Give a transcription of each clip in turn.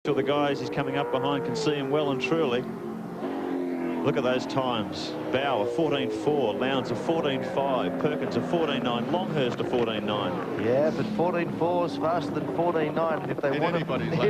sure the guys he's coming up behind can see him well and truly. Look at those times. Bow a 14.4, Lowndes a 14.5, Perkins a 14.9, Longhurst a 14.9. Yeah, but 14.4 is faster than 14.9. And if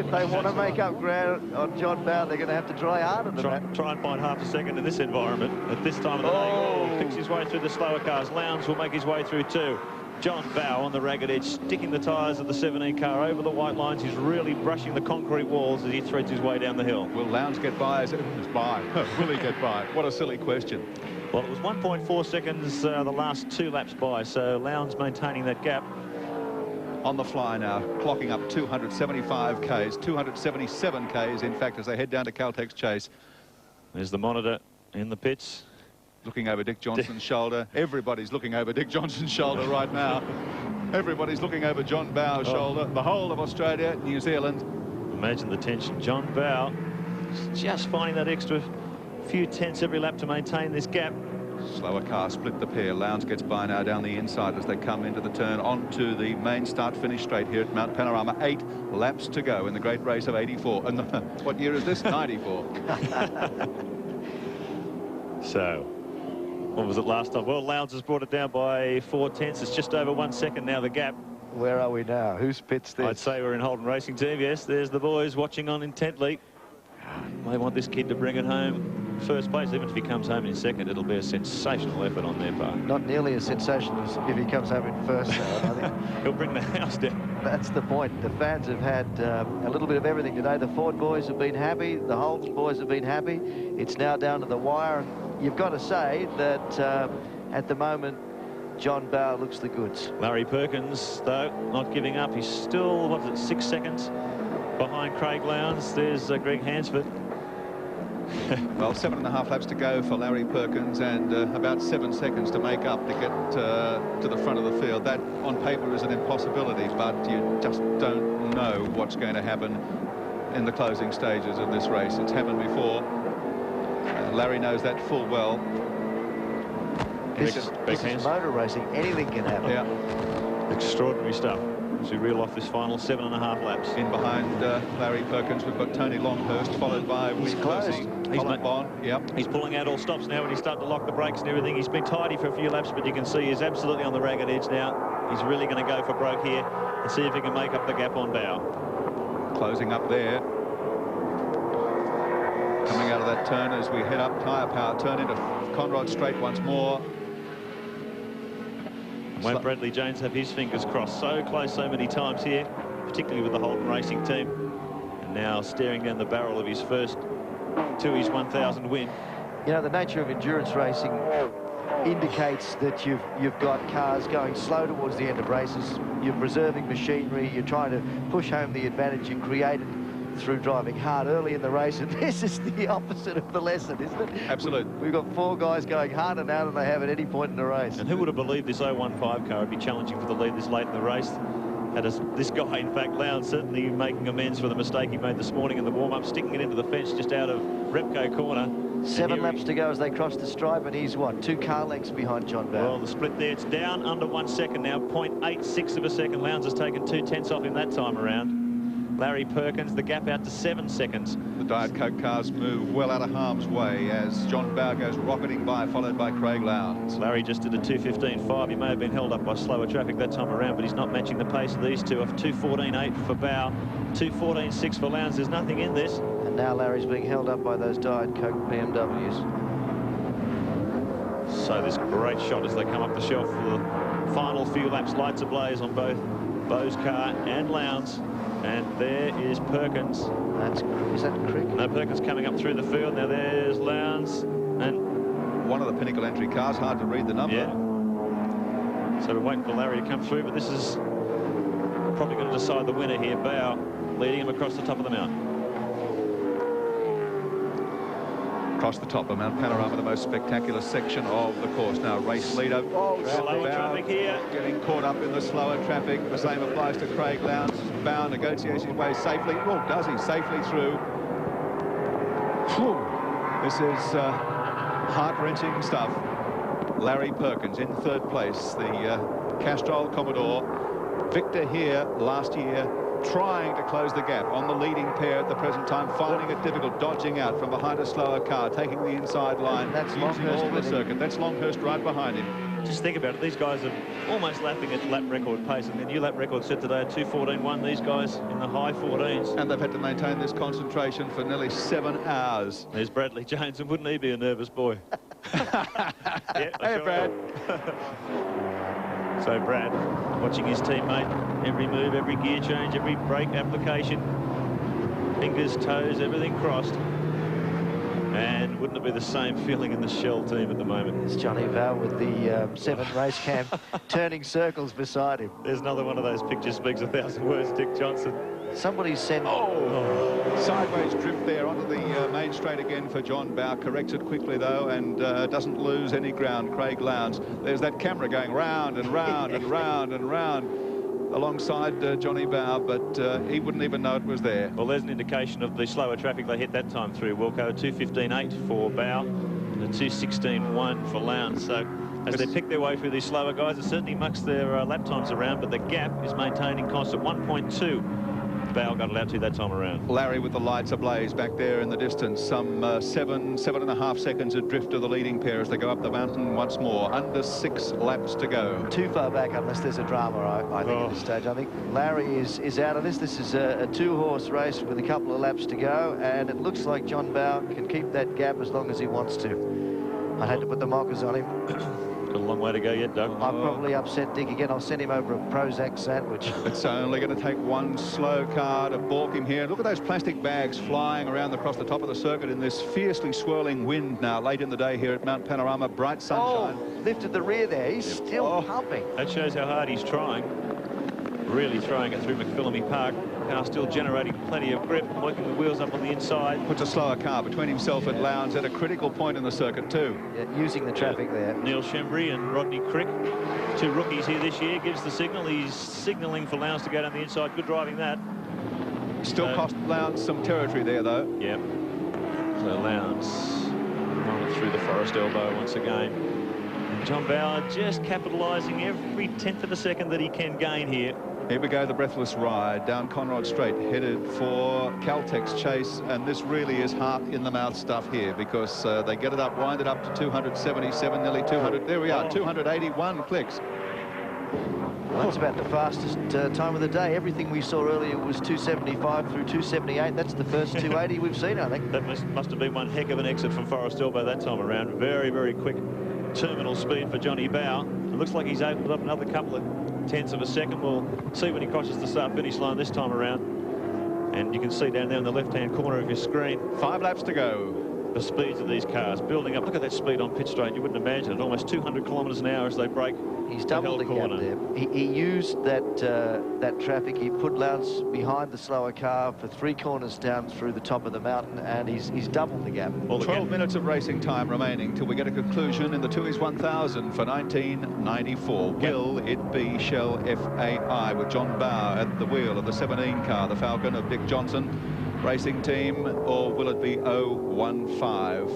they want to make up ground on John Bow, they're going to have to try harder than that. Try and find half a second in this environment at this time of the day. Oh, picks his way through the slower cars. Lowndes will make his way through too. John Bow on the ragged edge, sticking the tyres of the 17 car over the white lines. He's really brushing the concrete walls as he threads his way down the hill. Will Lowndes get by? Will he get by? What a silly question. Well, it was 1.4 seconds the last 2 laps by, so Lowndes maintaining that gap. On the fly now, clocking up 275 Ks, 277 Ks, in fact, as they head down to Caltex Chase. There's the monitor in the pits. Looking over Dick Johnson's shoulder. Everybody's looking over Dick Johnson's shoulder right now. Everybody's looking over John Bow's shoulder. The whole of Australia, New Zealand. Imagine the tension. John Bow just finding that extra few tenths every lap to maintain this gap. Slower car split the pair. Lowndes gets by now down the inside as they come into the turn onto the main start-finish straight here at Mount Panorama. 8 laps to go in the great race of 84. And what year is this? 94. So, what was it last time? Well, Lowndes has brought it down by 4 tenths. It's just over 1 second now, the gap. Where are we now? Who's pits this? I'd say we're in Holden Racing Team. Yes, there's the boys watching on intently. They want this kid to bring it home first place. Even if he comes home in second, it'll be a sensational effort on their part. Not nearly as sensational as if he comes home in first, though, I think. He'll bring the house down. That's the point. The fans have had a little bit of everything today. The Ford boys have been happy. The Holden boys have been happy. It's now down to the wire. You've got to say that at the moment, John Bow looks the goods. Larry Perkins, though, not giving up. He's still, what is it, 6 seconds behind Craig Lowndes. There's Greg Hansford. Well, 7.5 laps to go for Larry Perkins and about 7 seconds to make up to get to the front of the field. That, on paper, is an impossibility, but you just don't know what's going to happen in the closing stages of this race. It's happened before. Larry knows that full well. This is motor racing. Anything can happen. Yeah. Extraordinary stuff. As we reel off this final 7.5 laps. In behind Larry Perkins, we've got Tony Longhurst, followed by He's closed. He's pulling out all stops now, and he's starting to lock the brakes and everything. He's been tidy for a few laps, but you can see he's absolutely on the ragged edge now. He's really going to go for broke here and see if he can make up the gap on Bow. Closing up there. Coming out of that turn as we head up Tyre Power, turn into Conrod Straight once more. Won't Bradley Jones have his fingers crossed? So close so many times here, particularly with the Holden Racing Team. And now staring down the barrel of his first to his 1,000 win. You know, the nature of endurance racing indicates that you've got cars going slow towards the end of races. You're preserving machinery. You're trying to push home the advantage you created through driving hard early in the race, and this is the opposite of the lesson, isn't it? Absolutely. We've got 4 guys going harder now than they have at any point in the race. And who would have believed this 015 car would be challenging for the lead this late in the race? This guy, in fact, Lowndes, certainly making amends for the mistake he made this morning in the warm-up, sticking it into the fence just out of Repco corner. 7 laps to go as they cross the stripe, and he's, what, 2 car lengths behind John Bow. Well, the split there, it's down under 1 second now, 0.86 of a second. Lowndes has taken 2 tenths off him that time around. Larry Perkins, the gap out to 7 seconds. The Diet Coke cars move well out of harm's way as John Bow goes rocketing by, followed by Craig Lowndes. Larry just did a 2:15.5. He may have been held up by slower traffic that time around, but he's not matching the pace of these two. Of 2:14.8 for Bow, 2:14.6 for Lowndes. There's nothing in this. And now Larry's being held up by those Diet Coke BMWs. So this great shot as they come up the shelf for the final few laps. Lights ablaze on both Bow's car and Lowndes. And there is Perkins. Is that Crick? No, Perkins coming up through the field. Now there's Lowndes. And one of the Pinnacle entry cars, hard to read the number. Yeah. So we're waiting for Larry to come through, but this is probably going to decide the winner here. Bow leading him across the top of the mountain. Across the top of Mount Panorama, the most spectacular section of the course. Now race leader. Slower traffic here. Getting caught up in the slower traffic. The same applies to Craig Lowndes. Bow negotiates his way safely. Oh, does he? Safely through. Whew. This is heart-wrenching stuff. Larry Perkins in 3rd place. The Castrol Commodore. Victor here last year trying to close the gap on the leading pair at the present time, finding it difficult, dodging out from behind a slower car, taking the inside line. That's using Longhurst all the circuit. That's Longhurst right behind him. Just think about it. These guys are almost lapping at lap record pace, and the new lap record set today at 2:14.1. These guys in the high 14s. And they've had to maintain this concentration for nearly 7 hours. There's Bradley Jones, and wouldn't he be a nervous boy? Hey, Brad. So Brad, watching his teammate, every move, every gear change, every brake application, fingers, toes, everything crossed. And wouldn't it be the same feeling in the Shell team at the moment? It's Johnny Val with the 7 race cam turning circles beside him. There's another one of those pictures speaks 1,000 words, Dick Johnson. Somebody sent... Sideways drift there onto the main straight again for John Bow. Corrects it quickly, though, and doesn't lose any ground. Craig Lowndes. There's that camera going round and round and round and round alongside Johnny Bow, but he wouldn't even know it was there. Well, there's an indication of the slower traffic they hit that time through, Wilco. 2:15.8 for Bow and a 2:16.1 for Lowndes. So as they pick their way through these slower guys, it certainly mucks their lap times around, but the gap is maintaining constant. 1.2. Bow got allowed to that time around. Larry with the lights ablaze back there in the distance. Some 7.5 seconds adrift of the leading pair as they go up the mountain once more. Under 6 laps to go. Too far back unless there's a drama, I think, at this stage. I think Larry is out of this. This is a 2-horse race with a couple of laps to go, and it looks like John Bow can keep that gap as long as he wants to. I'd had to put the mockers on him. Got a long way to go yet, Doug. I've probably upset Dick again. I'll send him over a Prozac sandwich. It's only going to take one slow car to balk him here. Look at those plastic bags flying around across the top of the circuit in this fiercely swirling wind now, late in the day here at Mount Panorama. Bright sunshine. Oh, lifted the rear there. He's still pumping. That shows how hard he's trying. Really throwing it through McPhillamy Park. Now still generating plenty of grip, working the wheels up on the inside. Puts a slower car between himself and Lowndes at a critical point in the circuit too. Yeah, using the traffic there. Neil Shembry and Rodney Crick, 2 rookies here this year, gives the signal. He's signalling for Lowndes to go down the inside. Good driving that. Still cost Lowndes some territory there though. Yep. So Lowndes rolling through the Forest elbow once again. And John Bower just capitalising every 10th of a second that he can gain here. Here we go, the breathless ride down Conrod Straight, headed for Caltech's chase, and this really is heart-in-the-mouth stuff here because they get it up, wind it up to 277, nearly 200. There we are, 281 clicks. Well, that's about the fastest time of the day. Everything we saw earlier was 275 through 278. That's the first 280 we've seen, I think. That must have been one heck of an exit from Forest Elbow that time around. Very, very quick terminal speed for Johnny Bow. It looks like he's opened up another couple of tenths of a second. We'll see when he crosses the start-finish line this time around. And you can see down there in the left-hand corner of your screen. 5 laps to go. The speeds of these cars building up. Look at that speed on pit straight. You wouldn't imagine it. Almost 200 kilometres an hour as they break. He's doubled the gap there. He used that traffic. He put Lowndes behind the slower car for 3 corners down through the top of the mountain, and he's doubled the gap. Well, 12 minutes of racing time remaining till we get a conclusion in the 2S1000 for 1994. Will it be Shell FAI with John Bow at the wheel of the 17 car, the Falcon of Dick Johnson racing team, or will it be 015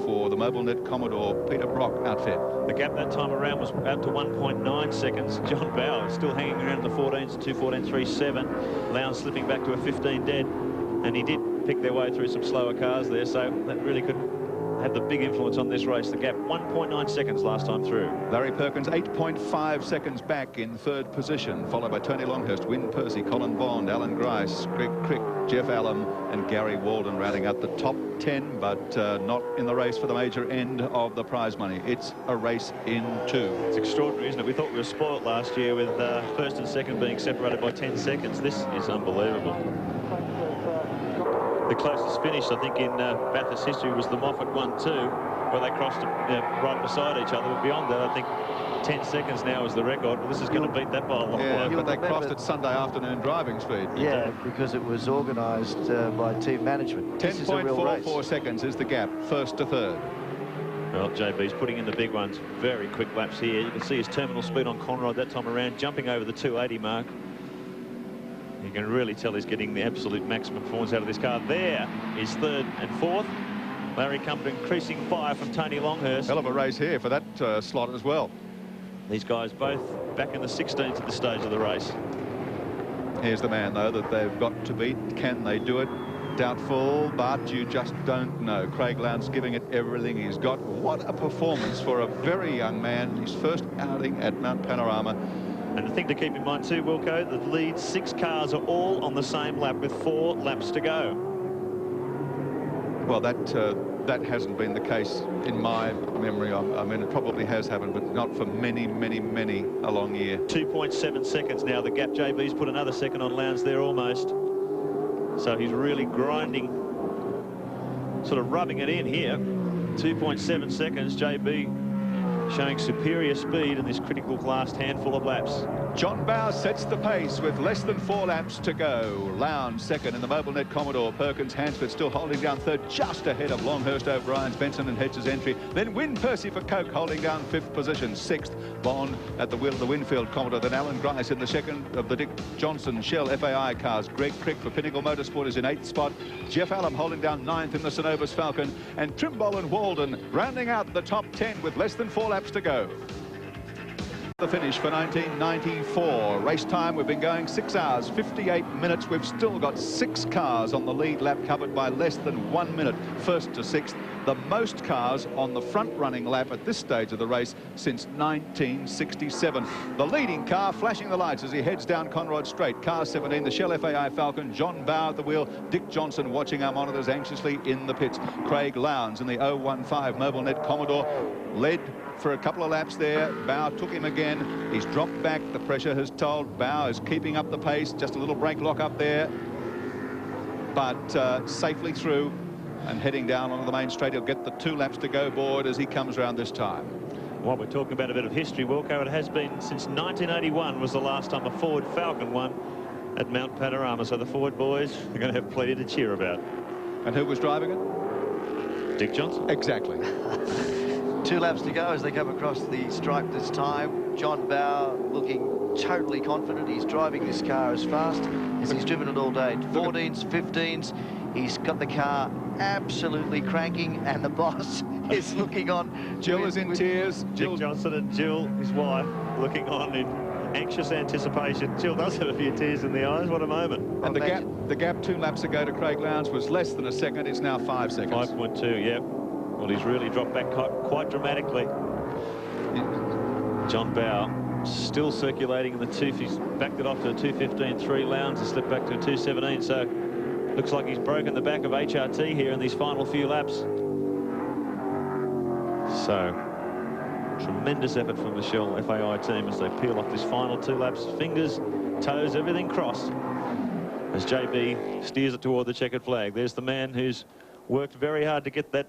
for the MobileNet Commodore Peter Brock outfit? The gap that time around was out to 1.9 seconds. John Bower still hanging around the 14s, 2:14.37. Lowndes slipping back to a 15 dead, and he did pick their way through some slower cars there, so that really could have the big influence on this race. The gap 1.9 seconds last time through. Larry Perkins 8.5 seconds back in 3rd position, followed by Tony Longhurst, Wyn Percy, Colin Bond, Alan Grice, Greg Crick, Jeff Allen and Gary Walden rounding out the top 10, but not in the race for the major end of the prize money. It's a race in 2. It's extraordinary, isn't it? We thought we were spoilt last year with 1st and 2nd being separated by 10 seconds. This is unbelievable. The closest finish, I think, in Bathurst history was the Moffat 1-2, where they crossed right beside each other. But beyond that, I think 10 seconds now is the record. But this is going to beat that by a long way. Yeah, but they crossed at Sunday afternoon driving speed. Yeah, because it was organised by team management. 10.44 seconds is the gap, 1st to 3rd. Well, JB's putting in the big ones. Very quick laps here. You can see his terminal speed on Conrod that time around, jumping over the 280 mark. You can really tell he's getting the absolute maximum performance out of this car. There is 3rd and 4th. Larry Cummett increasing fire from Tony Longhurst. Hell of a race here for that slot as well. These guys both back in the 16th at this stage of the race. Here's the man, though, that they've got to beat. Can they do it? Doubtful, but you just don't know. Craig Lowndes giving it everything he's got. What a performance for a very young man. His first outing at Mount Panorama. And the thing to keep in mind too, Wilco, the lead 6 cars are all on the same lap with 4 laps to go. Well, that hasn't been the case in my memory. I mean, it probably has happened, but not for many, many, many a long year. 2.7 seconds now. The gap, JB's put another second on Lowndes there almost. So he's really grinding, sort of rubbing it in here. 2.7 seconds. JB showing superior speed in this critical last handful of laps. John Bowe sets the pace with less than 4 laps to go. Lowndes second in the MobileNet Commodore. Perkins, Hansford still holding down third, just ahead of Longhurst, O'Brien's, Benson and Hedges' entry. Then Win Percy for Coke holding down 5th position. 6th, Bond at the wheel of the Winfield Commodore. Then Alan Grice in the second of the Dick Johnson Shell FAI cars. Greg Crick for Pinnacle Motorsport is in 8th spot. Jeff Allen holding down 9th in the Synovus Falcon. And Trimble and Walden rounding out the top 10 with less than 4 laps to go. The finish for 1994. Race time, we've been going 6 hours, 58 minutes. We've still got 6 cars on the lead lap, covered by less than 1 minute, 1st to 6th. The most cars on the front-running lap at this stage of the race since 1967. The leading car flashing the lights as he heads down Conrod Straight. Car 17, the Shell FAI Falcon. John Bowe at the wheel. Dick Johnson watching our monitors anxiously in the pits. Craig Lowndes in the 015 MobileNet Commodore led for a couple of laps there. Bowe took him again. He's dropped back. The pressure has told. Bowe is keeping up the pace. Just a little brake lock up there, but safely through and heading down onto the main straight. He'll get the 2 laps to go board as he comes round this time. Well, we're talking about a bit of history, Wilco. It has been since 1981 was the last time a Ford Falcon won at Mount Panorama. So the Ford boys are going to have plenty to cheer about. And who was driving it? Dick Johnson. Exactly. 2 laps to go as they come across the stripe this time. John Bowe looking totally confident. He's driving this car as fast as he's driven it all day. 14s, 15s. He's got the car absolutely cranking, and the boss is looking on. Jill is in tears. Dick Johnson and Jill, his wife, looking on in anxious anticipation. Jill does have a few tears in the eyes. What a moment. And the gap 2 laps ago to Craig Lowndes was less than a second. It's now 5 seconds. 5.2, yeah. Well, he's really dropped back quite dramatically. John Bowe still circulating in the 2. He's backed it off to a 2:15.3. Lowndes has slipped back to a 2:17. So looks like he's broken the back of HRT here in these final few laps. So tremendous effort from the Shell FAI team as they peel off this final 2 laps. Fingers, toes, everything crossed as JB steers it toward the checkered flag. There's the man who's worked very hard to get that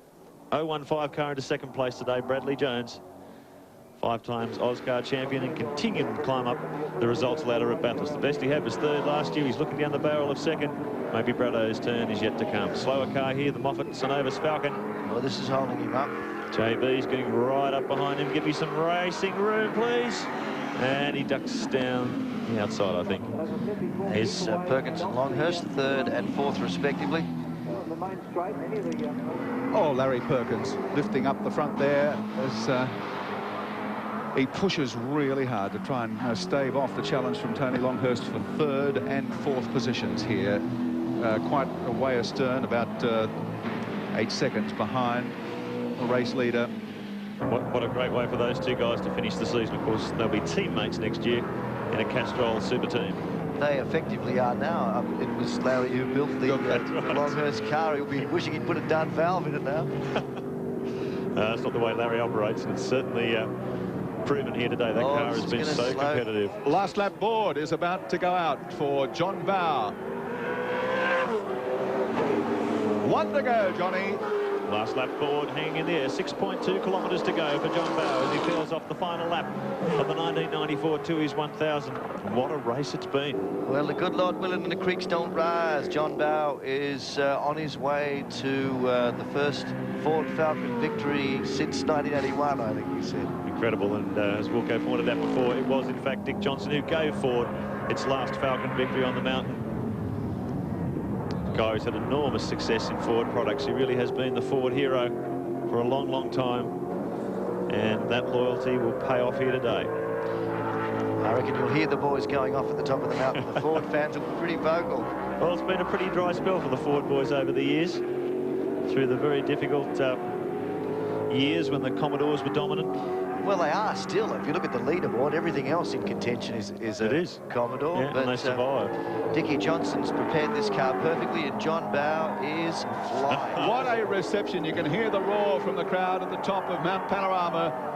015 car into 2nd place today, Bradley Jones. 5 times Oscar champion and continuing to climb up the results ladder at Bathurst. The best he had was 3rd last year. He's looking down the barrel of 2nd. Maybe Brado's turn is yet to come. Slower car here, the Moffat Synovus Falcon. Well, this is holding him up. JB's getting right up behind him. Give me some racing room, please. And he ducks down the outside, I think. Here's Perkins and Longhurst, 3rd and 4th respectively. Oh, Larry Perkins lifting up the front there as he pushes really hard to try and stave off the challenge from Tony Longhurst for 3rd and 4th positions here. Quite a way astern, about 8 seconds behind the race leader. What a great way for those 2 guys to finish the season. Of course, they'll be teammates next year in a Castrol super team. They effectively are now. It was Larry who built the Longhurst car. He'll be wishing he'd put a dud valve in it now. That's not the way Larry operates, and it's certainly proven here today. That car has been so competitive. Last lap board is about to go out for John Bowe. 1 to go, Johnny. Last lap board hanging in there. 6.2 kilometres to go for John Bowe as he peels off the final lap of the 1994 Tooheys 1000. What a race it's been. Well, the good Lord willing and the creeks don't rise. John Bowe is on his way to the first Ford Falcon victory since 1981, I think he said. Incredible, and as Wilco pointed out before, it was in fact Dick Johnson who gave Ford its last Falcon victory on the mountain. Guy who's had enormous success in Ford products. He really has been the Ford hero for a long, long time, and that loyalty will pay off here today. I reckon you'll hear the boys going off at the top of the mountain. The Ford fans will be pretty vocal. Well, it's been a pretty dry spell for the Ford boys over the years, through the very difficult years when the Commodores were dominant. Well, they are still. If you look at the leaderboard, everything else in contention is Commodore. Yeah, but and they survived. Dickie Johnson's prepared this car perfectly, and John Bowe is flying. What a reception. You can hear the roar from the crowd at the top of Mount Panorama.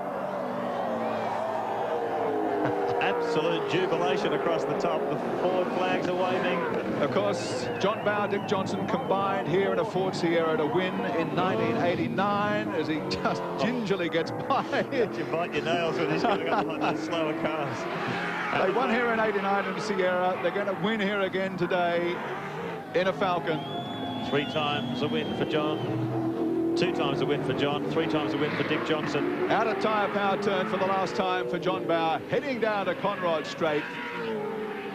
Absolute jubilation across the top. The Ford flags are waving. Of course, John Bowe, Dick Johnson combined here in a Ford Sierra to win in 1989 as he just gingerly gets by. You bite your nails when he's going up on the slower cars. They won here in 89 in a Sierra. They're going to win here again today in a Falcon. 3 times a win for John. 2 times a win for John, 3 times a win for Dick Johnson. Out of tyre power turn for the last time for John Bowe, heading down to Conrod Straight.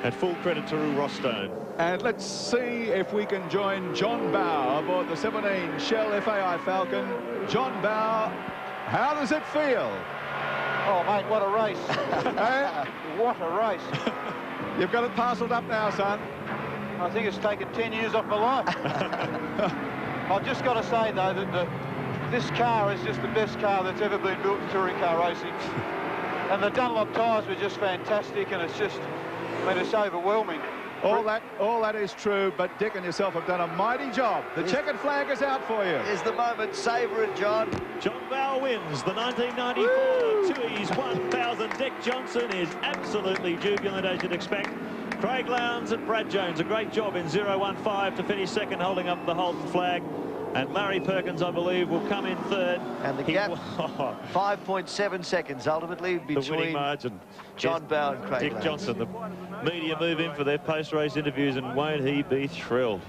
And full credit to Roo Rostone. And let's see if we can join John Bowe aboard the 17 Shell FAI Falcon. John Bowe, how does it feel? Oh, mate, what a race. What a race. You've got it parcelled up now, son. I think it's taken 10 years off my life. I've just got to say, though, that this car is just the best car that's ever been built in touring car racing. And the Dunlop tyres were just fantastic, and it's just, I mean, it's overwhelming. All that is true, but Dick and yourself have done a mighty job. The checkered flag is out for you. Is the moment. Savour it, John. John Bowe wins the 1994 Tui's 1000. Dick Johnson is absolutely jubilant, as you'd expect. Craig Lowndes and Brad Jones, a great job in 0-1-5 to finish second, holding up the Holden flag. And Larry Perkins, I believe, will come in third. And the gap, 5.7 seconds ultimately between the winning margin. John Bowe and Craig Dick Lowndes. Johnson. The media move in for their post-race interviews, and won't he be thrilled?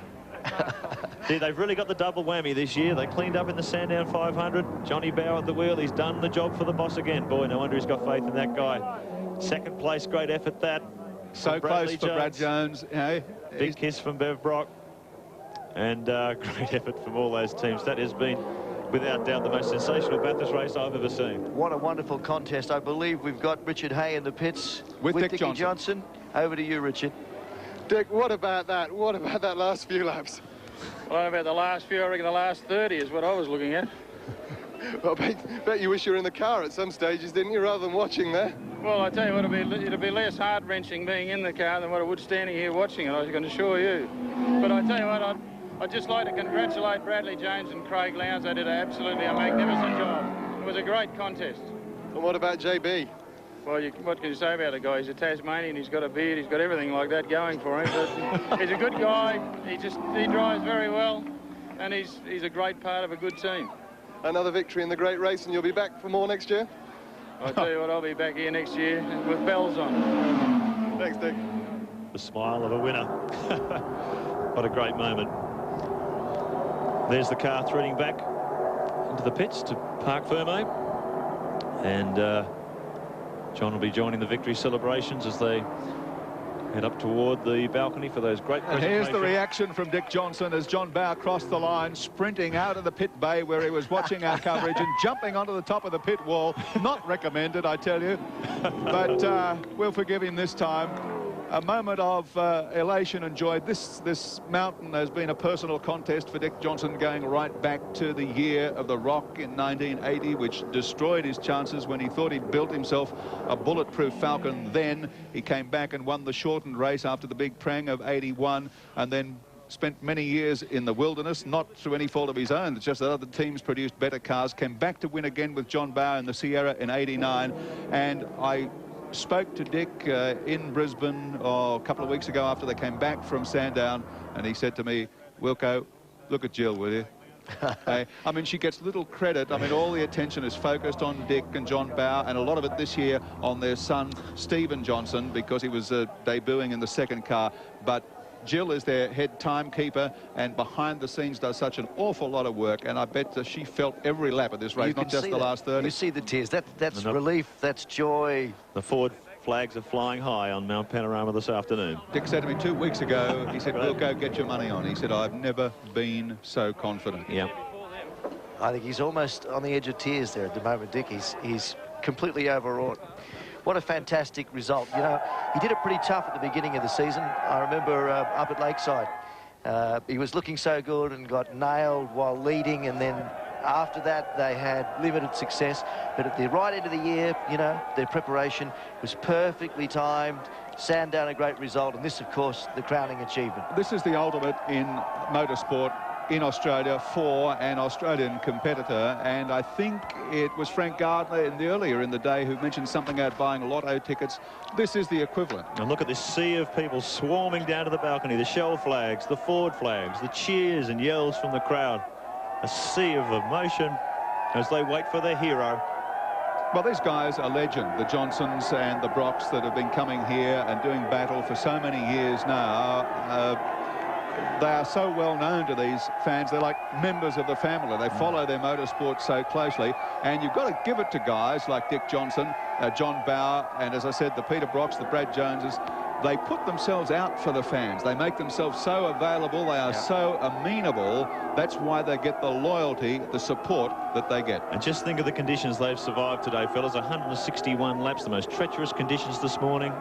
See, they've really got the double whammy this year. They cleaned up in the Sandown 500. Johnny Bowe at the wheel. He's done the job for the boss again. Boy, no wonder he's got faith in that guy. Second place, great effort that. So close for Brad Jones. You know, big kiss from Bev Brock. And great effort from all those teams. That has been, without doubt, the most sensational Bathurst race I've ever seen. What a wonderful contest. I believe we've got Richard Hay in the pits with Dick Dickie Johnson. Over to you, Richard. Dick, what about that? What about that last few laps? Well, about the last few, I reckon the last 30 is what I was looking at. Well, I bet you wish you were in the car at some stages, didn't you, rather than watching there? Well, I tell you what, it'll be less heart-wrenching being in the car than what it would standing here watching it, I can assure you. But I tell you what, I'd just like to congratulate Bradley Jones and Craig Lowndes. They did absolutely a magnificent job. It was a great contest. And what about JB? Well, what can you say about the guy? He's a Tasmanian, he's got a beard, he's got everything like that going for him. But he's a good guy, he drives very well, and he's a great part of a good team. Another victory in the great race, and you'll be back for more next year? I tell you what, I'll be back here next year with bells on. Thanks, Dick. The smile of a winner. What a great moment. There's the car threading back into the pits to Parc Ferme. And John will be joining the victory celebrations as they head up toward the balcony for those great presentations. Here's the reaction from Dick Johnson as John Bowe crossed the line, sprinting out of the pit bay where he was watching our coverage and jumping onto the top of the pit wall. Not recommended, I tell you. But we'll forgive him this time. A moment of elation and joy. This mountain has been a personal contest for Dick Johnson, going right back to the year of the Rock in 1980, which destroyed his chances when he thought he'd built himself a bulletproof Falcon. Then he came back and won the shortened race after the big prang of 81, and then spent many years in the wilderness, not through any fault of his own. It's just that other teams produced better cars. Came back to win again with John Bowe in the Sierra in 89, and I spoke to Dick in Brisbane a couple of weeks ago after they came back from Sandown, and he said to me, Wilco, look at Jill, will you? I mean, she gets little credit. I mean, all the attention is focused on Dick and John Bowe, and a lot of it this year on their son, Stephen Johnson, because he was debuting in the second car. But Jill is their head timekeeper, and behind the scenes does such an awful lot of work, and I bet that she felt every lap of this race, not just the last 30. You see the tears. That's relief, that's joy. The Ford flags are flying high on Mount Panorama this afternoon. Dick said to me 2 weeks ago, he said, Wilco, get your money on. He said, I've never been so confident. Yeah. I think he's almost on the edge of tears there at the moment, Dick. He's completely overwrought. what a fantastic result. You know, he did it pretty tough at the beginning of the season. I remember up at Lakeside, he was looking so good and got nailed while leading, and then after that they had limited success. But at the right end of the year, you know, their preparation was perfectly timed. Sandown a great result, and this, of course, the crowning achievement. This is the ultimate in motorsport in Australia for an Australian competitor, and I think it was Frank Gardner earlier in the day who mentioned something about buying lotto tickets. This is the equivalent. And look at this sea of people swarming down to the balcony, the Shell flags, the Ford flags, the cheers and yells from the crowd. A sea of emotion as they wait for their hero. Well, these guys are legend, the Johnsons and the Brocks that have been coming here and doing battle for so many years now. They are so well known to these fans. They're like members of the family. They follow their motorsport so closely. And you've got to give it to guys like Dick Johnson, John Bauer, and as I said, the Peter Brocks, the Brad Joneses. They put themselves out for the fans. They make themselves so available. They are so amenable. That's why they get the loyalty, the support that they get. And just think of the conditions they've survived today, fellas. 161 laps, the most treacherous conditions this morning.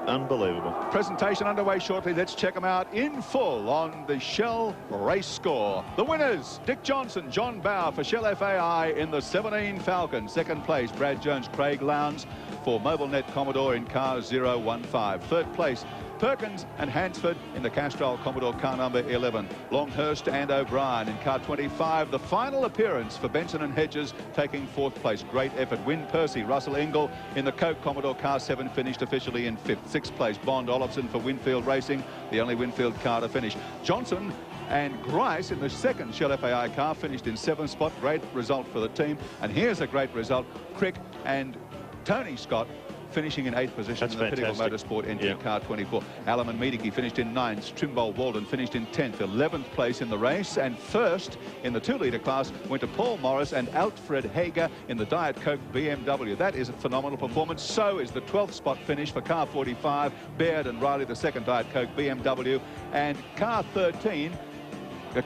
Unbelievable. Presentation underway shortly. Let's check them out in full on the Shell race score. The winners, Dick Johnson, John Bauer for Shell FAI in the 17 Falcon. Second place, Brad Jones, Craig Lowndes for MobileNet Commodore in car 015. Third place, Perkins and Hansford in the Castrol Commodore car number 11. Longhurst and O'Brien in car 25. The final appearance for Benson and Hedges taking fourth place. Great effort. Win Percy, Russell Engel in the Coke Commodore car 7 finished officially in fifth. Sixth place, Bond Olofsson for Winfield Racing, the only Winfield car to finish. Johnson and Grice in the second Shell FAI car finished in seventh spot. Great result for the team. And here's a great result. Crick and Tony Scott finishing in 8th position. That's in the Pinnacle fantastic. Motorsport NT car 24. Alaman Miedeke finished in 9th. Trimble Walden finished in 10th. 11th place in the race, and first in the 2-litre class went to Paul Morris and Alfred Hager in the Diet Coke BMW. That is a phenomenal performance. So is the 12th spot finish for car 45. Baird and Riley, the second Diet Coke BMW, and car 13.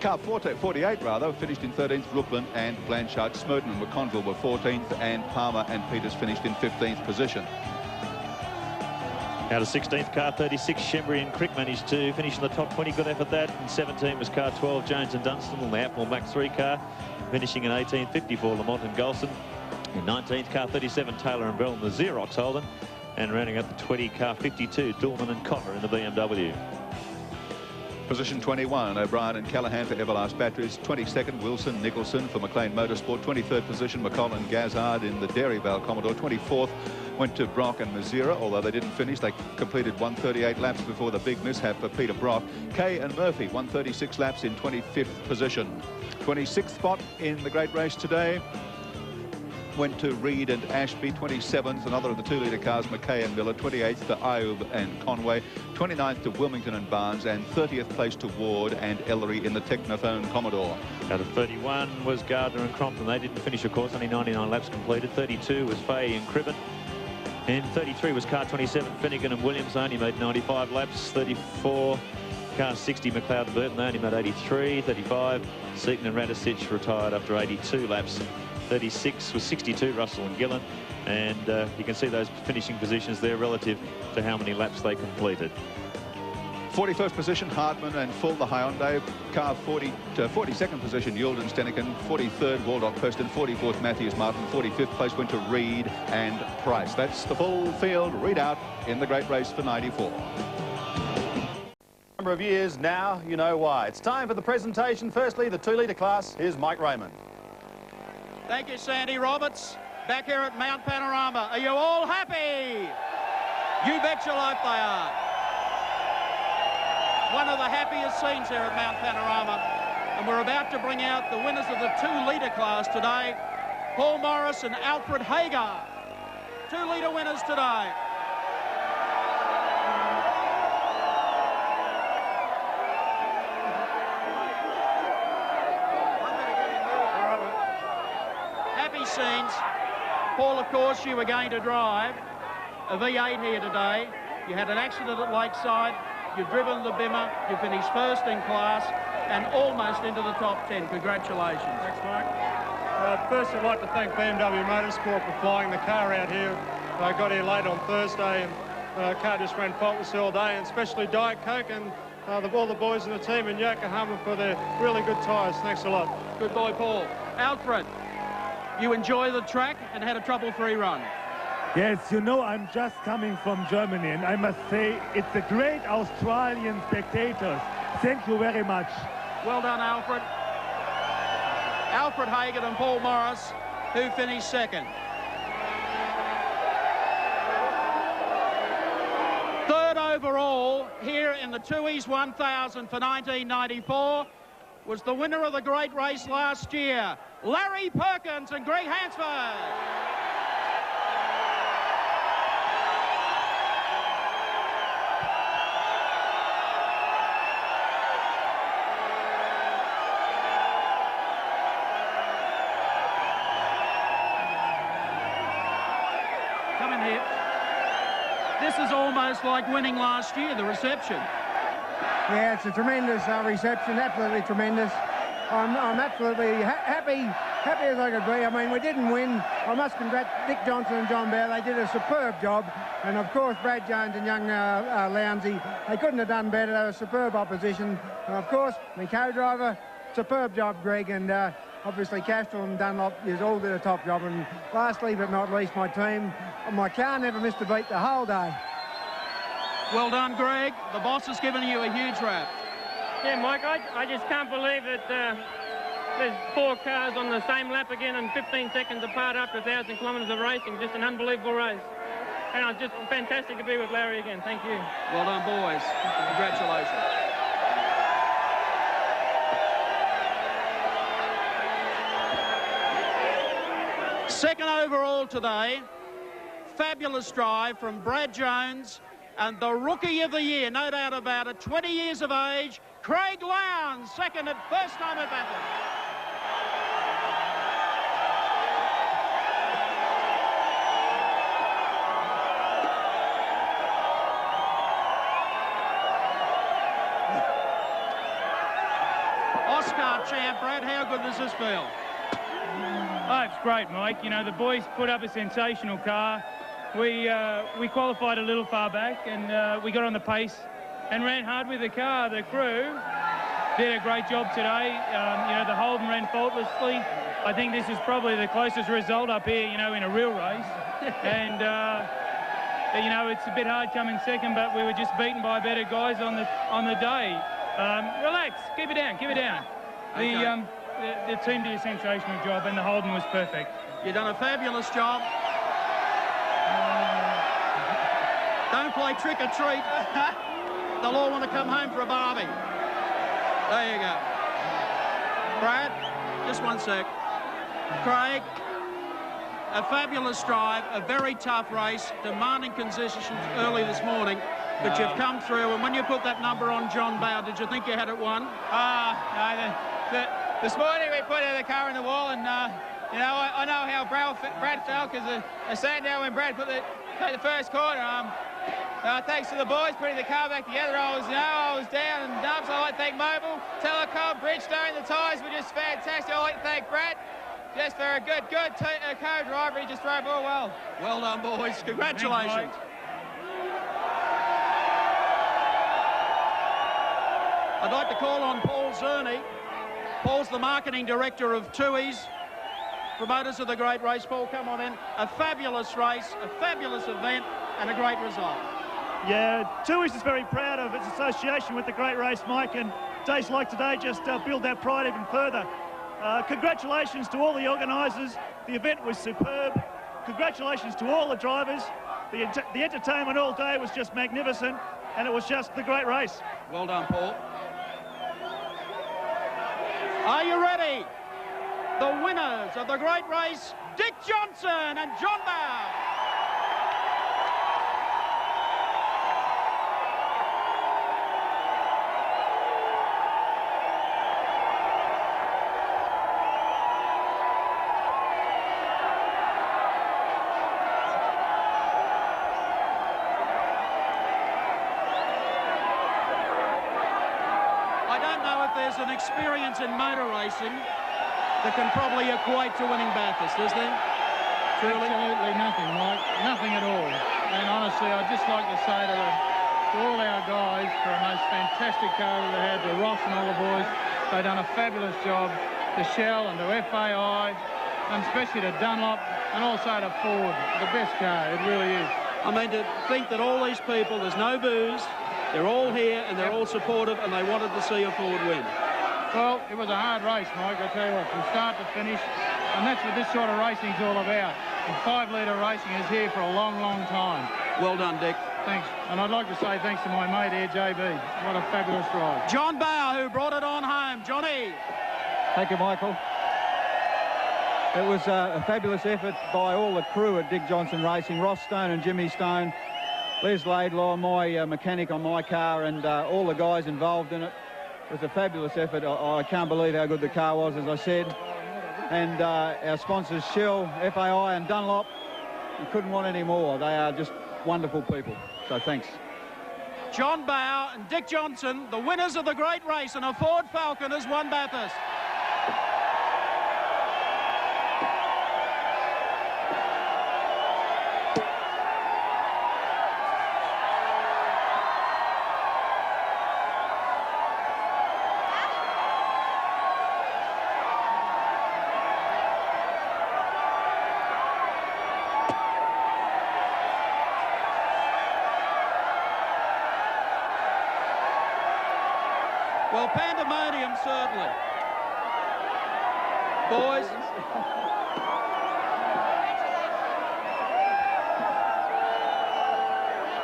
Car 48 rather, finished in 13th. Brooklyn and Blanchard. Smerton and McConville were 14th, and Palmer and Peters finished in 15th position. Out of 16th, car 36, Shembry and Crick managed to finish in the top 20. Good effort that. And 17 was car 12, Jones and Dunstan on the Atmore Mac 3 car, finishing in 18th. 54, Lamont and Golson. In 19th, car 37, Taylor and Bell in the Xerox Holden. And rounding up the 20, car 52, Dillman and Cotter in the BMW. Position 21, O'Brien and Callaghan for Everlast Batteries. 22nd, Wilson Nicholson for McLean Motorsport. 23rd position, McColl and Gazard in the Dairyvale Commodore. 24th went to Brock and Mazira, although they didn't finish. They completed 138 laps before the big mishap for Peter Brock. Kay and Murphy, 136 laps in 25th position. 26th spot in the great race today went to Reed and Ashby. 27th, another of the 2-litre cars, McKay and Miller. 28th to Ayub and Conway. 29th to Wilmington and Barnes, and 30th place to Ward and Ellery in the Technophone Commodore. Out of 31 was Gardner and Crompton. They didn't finish, of course, only 99 laps completed. 32 was Fay and Cribben. And 33 was car 27, Finnegan and Williams. They only made 95 laps. 34, car 60, McLeod and Burton. They only made 83. 35, Seaton and Radisich retired after 82 laps. 36 was 62, Russell and Gillen. And you can see those finishing positions there relative to how many laps they completed. 41st position, Hardman and Full, the Hyundai. Car 42nd position, Yulden Steniken. 43rd, Waldock Preston. 44th, Matthews Martin. 45th place went to Reed and Price. That's the full field readout in the great race for 94. Number of years now, you know why. It's time for the presentation. Firstly, the 2-litre class. Here's Mike Raymond. Thank you, Sandy Roberts. Back here at Mount Panorama. Are you all happy? You bet your life they are. One of the happiest scenes here at Mount Panorama. And we're about to bring out the winners of the 2-litre class today. Paul Morris and Alfred Hagar. 2-litre winners today. Scenes. Paul, of course, you were going to drive a V8 here today. You had an accident at Lakeside. You've driven the Bimmer. You finished first in class and almost into the top 10. Congratulations. Thanks, Mike. First, I'd like to thank BMW Motorsport for flying the car out here I got here late on Thursday, and car just ran faultlessly all day, and especially Diet Coke and all the boys in the team in Yokohama for their really good tyres. Thanks a lot. Good boy, Paul. Alfred, you enjoy the track and had a trouble-free run. Yes, you know, I'm just coming from Germany, and I must say it's the great Australian spectators. Thank you very much. Well done, Alfred. Alfred Hagan and Paul Morris, who finished second. Third overall here in the Tooheys 1000 for 1994 was the winner of the great race last year, Larry Perkins and Greg Hansford. This is almost like winning last year, the reception. Yeah, it's a tremendous reception, absolutely tremendous. I'm absolutely happy as I could be. I mean, we didn't win. I must congratulate Dick Johnson and John Bowe. They did a superb job. And, of course, Brad Jones and young Lownsy, they couldn't have done better. They were superb opposition. And, of course, my co-driver, superb job, Greg. And obviously, Castrol and Dunlop is all did a top job. And lastly, but not least, my team. My car never missed a beat the whole day. Well done, Greg. The boss has given you a huge rap. Yeah, Mike, I just can't believe that there's 4 cars on the same lap again and 15 seconds apart after 1,000 kilometres of racing. Just an unbelievable race. And it's just fantastic to be with Larry again. Thank you. Well done, boys. Congratulations. Second overall today, fabulous drive from Brad Jones and the Rookie of the Year, no doubt about it, 20 years of age, Craig Lowndes, second at first time at Bathurst. Oscar champ, Brad, how good does this feel? Oh, it's great, Mike. You know, the boys put up a sensational car. We qualified a little far back, and we got on the pace and ran hard with the car. The crew did a great job today. You know, the Holden ran faultlessly. I think this is probably the closest result up here, you know, in a real race. And, you know, it's a bit hard coming second, but we were just beaten by better guys on the day. Relax, keep it down, keep it down. Okay. The team did a sensational job, and the Holden was perfect. You've done a fabulous job. Don't play trick or treat. They'll all want to come home for a barbie. There you go. Brad, just one sec. Craig, a fabulous drive, a very tough race, demanding conditions early this morning, but you've come through, and when you put that number on John Bowe, did you think you had it won? No, this morning we put the car in the wall, and you know, I know how Brad felt, because the Sandown when Brad put the first corner. Thanks to the boys putting the car back together. I was down and dumps. I'd like to thank Mobile, Telecom, Bridgestone. The tyres were just fantastic. I'd like to thank Brad, just for a good co-driver. He just drove all well. Well done, boys. Congratulations. I'd like to call on Paul Zerny. Paul's the marketing director of Tooheys, promoters of the great race. Paul, come on in. A fabulous race, a fabulous event, and a great result. Yeah, Tooheys is very proud of its association with the great race, Mike, and days like today just build that pride even further. Congratulations to all the organisers. The event was superb. Congratulations to all the drivers. The entertainment all day was just magnificent, and it was just the great race. Well done, Paul. Are you ready? The winners of the great race, Dick Johnson and John Bowe. I don't know if there's an experience in motor racing that can probably equate to winning Bathurst, is there? Truly? Absolutely nothing, Mike. Nothing at all. And honestly, I'd just like to say to all our guys for a most fantastic car that they had, to Ross and all the boys, they've done a fabulous job. To Shell and to FAI, and especially to Dunlop, and also to Ford. The best car, it really is. I mean, to think that all these people, there's no booze, they're all here and they're all supportive and they wanted to see a Ford win. Well, it was a hard race, Mike, I tell you what, from start to finish, and that's what this sort of racing's all about. And 5-litre racing is here for a long, long time. Well done, Dick. Thanks. And I'd like to say thanks to my mate here, JB. What a fabulous ride. John Bauer, who brought it on home. Johnny. Thank you, Michael. It was a fabulous effort by all the crew at Dick Johnson Racing, Ross Stone and Jimmy Stone, Les Laidlaw, my mechanic on my car, and all the guys involved in it. It was a fabulous effort. I can't believe how good the car was, as I said. And our sponsors, Shell, FAI and Dunlop, you couldn't want any more. They are just wonderful people. So thanks. John Bauer and Dick Johnson, the winners of the great race, and a Ford Falcon has won Bathurst. Well, pandemonium, certainly. Boys.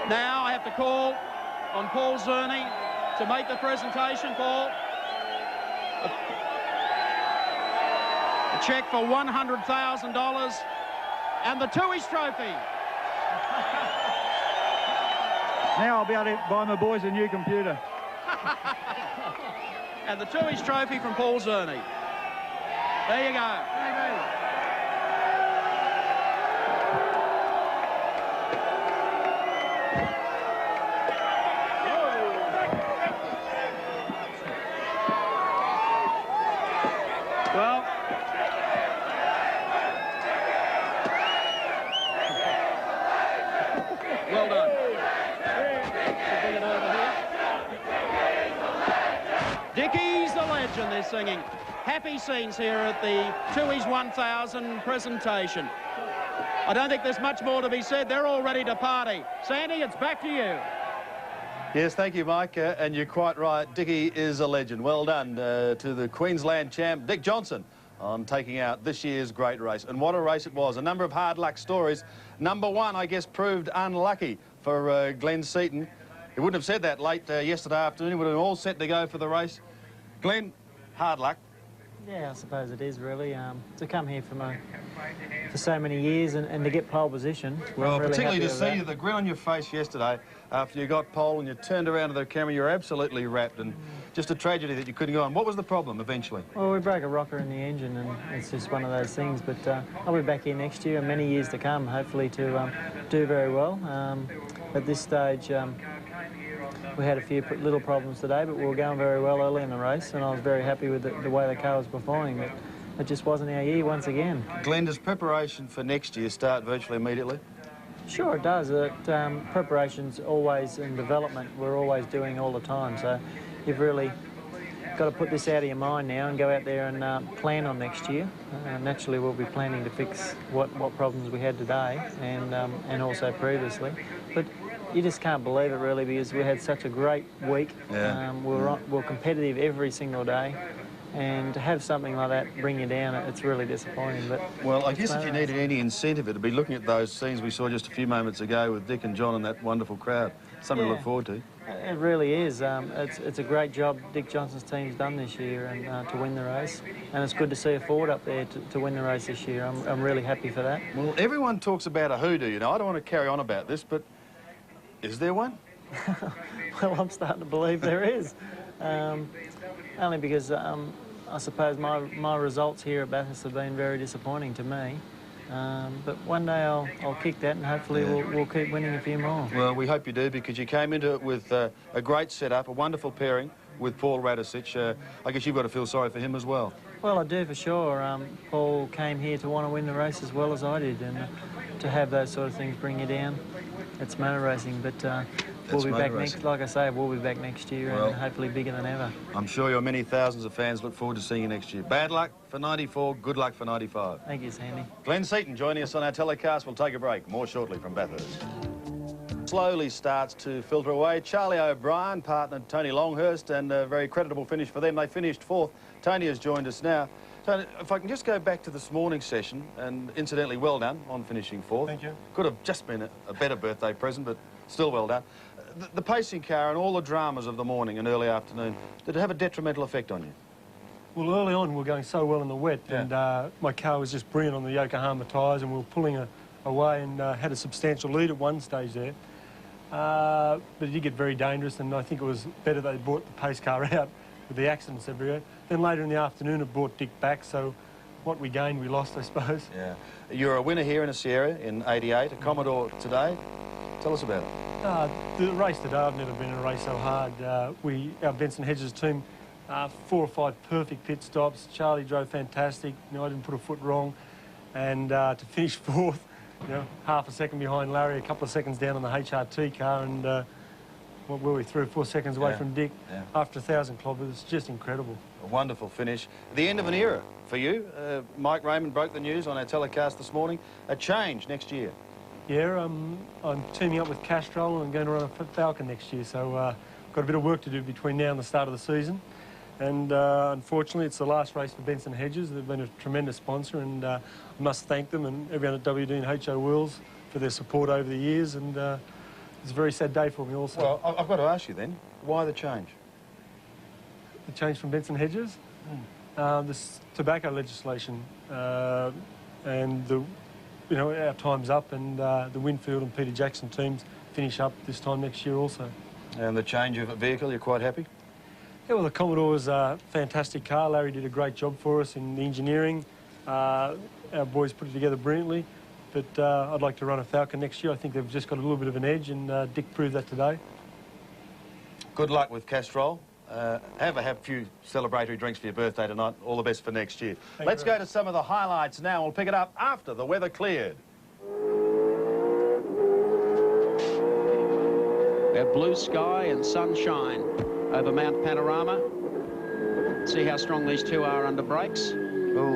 Now I have to call on Paul Zerny to make the presentation, Paul. A cheque for $100,000 and the Tooheys Trophy. Now I'll be able to buy my boys a new computer. And the Tooheys Trophy from Paul Zerny. There you go. Well, well done. Bring it over here. Dickie's the legend, they're singing. Happy scenes here at the Tooheys 1000 presentation. I don't think there's much more to be said. They're all ready to party. Sandy, it's back to you. Yes, thank you, Mike, and you're quite right. Dickie is a legend. Well done to the Queensland champ, Dick Johnson, on taking out this year's great race. And what a race it was. A number of hard luck stories. Number one, I guess, proved unlucky for Glenn Seaton. He wouldn't have said that late yesterday afternoon. He would have been all set to go for the race. Glenn, hard luck. Yeah, I suppose it is, really. To come here for so many years and to get pole position. Well, really particularly to see that. the grin on your face yesterday after you got pole and you turned around to the camera, you're absolutely wrapped, and just a tragedy that you couldn't go on. What was the problem eventually? Well, we broke a rocker in the engine, and it's just one of those things. But I'll be back here next year and many years to come, hopefully to do very well. At this stage, we had a few little problems today, but we were going very well early in the race, and I was very happy with the way the car was performing. But it just wasn't our year once again. Glenn, does preparation for next year start virtually immediately? Sure, it does. Preparation's always in development. We're always doing all the time. So you've really got to put this out of your mind now and go out there and plan on next year. Naturally, we'll be planning to fix what problems we had today and also previously. But you just can't believe it, really, because we had such a great week. Yeah. We're competitive every single day. And to have something like that bring you down, it's really disappointing. But well, I guess if you needed any incentive, it'd be looking at those scenes we saw just a few moments ago with Dick and John and that wonderful crowd. Something to look forward to. It really is. It's a great job Dick Johnson's team's done this year and to win the race. And it's good to see a Ford up there to win the race this year. I'm really happy for that. Well, everyone talks about a hoodoo, you know. I don't want to carry on about this, but is there one? Well, I'm starting to believe there is. Only because I suppose my results here at Bathurst have been very disappointing to me. But one day I'll kick that, and hopefully we'll keep winning a few more. Well, we hope you do, because you came into it with a great setup, a wonderful pairing with Paul Radisich. I guess you've got to feel sorry for him as well. Well, I do for sure. Paul came here to want to win the race as well as I did, and to have those sort of things bring you down, it's motor racing. But we'll be back next, like I say, we'll be back next year, and hopefully bigger than ever. I'm sure your many thousands of fans look forward to seeing you next year. Bad luck for 94, good luck for 95. Thank you, Sandy. Glenn Seaton joining us on our telecast. We'll take a break. More shortly from Bathurst. Slowly starts to filter away. Charlie O'Brien partnered Tony Longhurst, and a very creditable finish for them. They finished fourth. Tony has joined us now. Tony, if I can just go back to this morning's session, and incidentally, well done on finishing fourth. Thank you. Could have just been a better birthday present, but still well done. The pacing car and all the dramas of the morning and early afternoon, did it have a detrimental effect on you? Well, early on we were going so well in the wet, and my car was just brilliant on the Yokohama tyres, and we were pulling away and had a substantial lead at one stage there. But it did get very dangerous, and I think it was better they brought the pace car out with the accidents everywhere. Then later in the afternoon it brought Dick back, so what we gained we lost, I suppose. Yeah. You're a winner here in a Sierra in '88, a Commodore today. Tell us about it. The race today, I've never been in a race so hard. Our Benson Hedges team, 4 or 5 perfect pit stops. Charlie drove fantastic. You know, I didn't put a foot wrong. And to finish fourth, you know, half a second behind Larry, a couple of seconds down on the HRT car, and what were we, 3 or 4 seconds away from Dick after 1,000 kilometres. Just incredible. A wonderful finish. The end of an era for you. Mike Raymond broke the news on our telecast this morning. A change next year. Yeah, I'm teaming up with Castrol and I'm going to run a Falcon next year, so got a bit of work to do between now and the start of the season. And unfortunately, it's the last race for Benson Hedges. They've been a tremendous sponsor, and I must thank them and everyone at WD and HO Wheels for their support over the years, and it's a very sad day for me also. Well, I've got to ask you then, why the change? The change from Benson Hedges? This tobacco legislation, and you know, our time's up, and the Winfield and Peter Jackson teams finish up this time next year also. And the change of vehicle, you're quite happy? Yeah, well, the Commodore's a fantastic car. Larry did a great job for us in the engineering. Our boys put it together brilliantly, but I'd like to run a Falcon next year. I think they've just got a little bit of an edge, and Dick proved that today. Good luck with Castrol. Have a few celebratory drinks for your birthday tonight. All the best for next year. Let's go to some of the highlights now. We'll pick it up after the weather cleared. We have blue sky and sunshine over Mount Panorama. See how strong these two are under brakes. Oh,